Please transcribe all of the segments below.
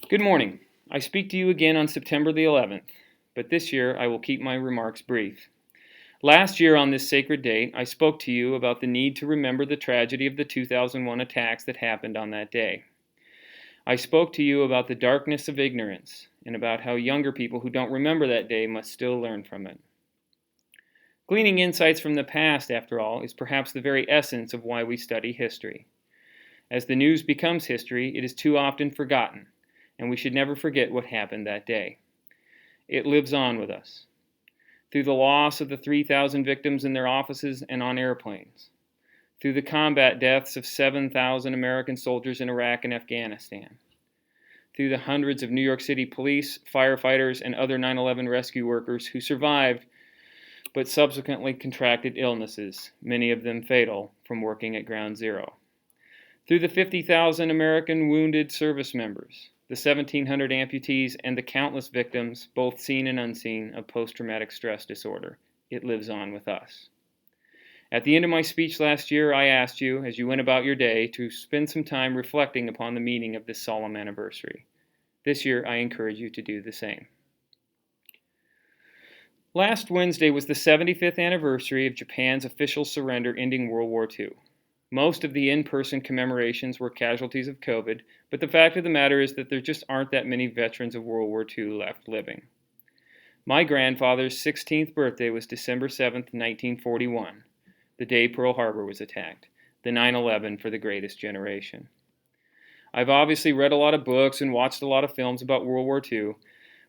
Good morning. I speak to you again on September the 11th, but this year I will keep my remarks brief. Last year on this sacred date, I spoke to you about the need to remember the tragedy of the 2001 attacks that happened on that day. I spoke to you about the darkness of ignorance and about how younger people who don't remember that day must still learn from it. Gleaning insights from the past, after all, is perhaps the very essence of why we study history. As the news becomes history, it is too often forgotten, and we should never forget what happened that day. It lives on with us. Through the loss of the 3,000 victims in their offices and on airplanes. Through the combat deaths of 7,000 American soldiers in Iraq and Afghanistan. Through the hundreds of New York City police, firefighters, and other 9/11 rescue workers who survived but subsequently contracted illnesses, many of them fatal, from working at Ground Zero. Through the 50,000 American wounded service members, the 1,700 amputees, and the countless victims, both seen and unseen, of post-traumatic stress disorder. It lives on with us. At the end of my speech last year, I asked you, as you went about your day, to spend some time reflecting upon the meaning of this solemn anniversary. This year, I encourage you to do the same. Last Wednesday was the 75th anniversary of Japan's official surrender ending World War II. Most of the in-person commemorations were casualties of COVID, but the fact of the matter is that there just aren't that many veterans of World War II left living. My grandfather's 16th birthday was December 7th, 1941, the day Pearl Harbor was attacked, the 9/11 for the greatest generation. I've obviously read a lot of books and watched a lot of films about World War II,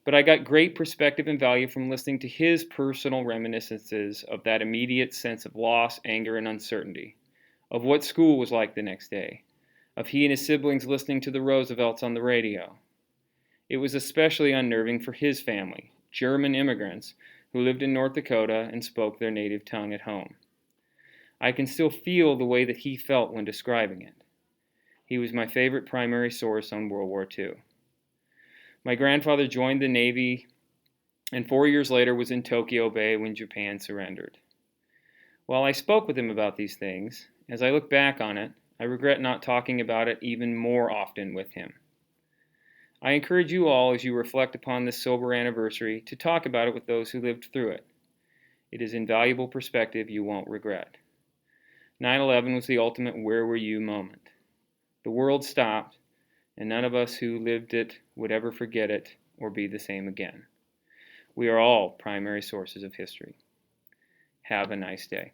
but I got great perspective and value from listening to his personal reminiscences of that immediate sense of loss, anger, and uncertainty. Of what school was like the next day, of he and his siblings listening to the Roosevelts on the radio. It was especially unnerving for his family, German immigrants who lived in North Dakota and spoke their native tongue at home. I can still feel the way that he felt when describing it. He was my favorite primary source on World War II. My grandfather joined the Navy and 4 years later was in Tokyo Bay when Japan surrendered. While I spoke with him about these things, as I look back on it, I regret not talking about it even more often with him. I encourage you all, as you reflect upon this sober anniversary, to talk about it with those who lived through it. It is invaluable perspective you won't regret. 9/11 was the ultimate where were you moment. The world stopped, and none of us who lived it would ever forget it or be the same again. We are all primary sources of history. Have a nice day.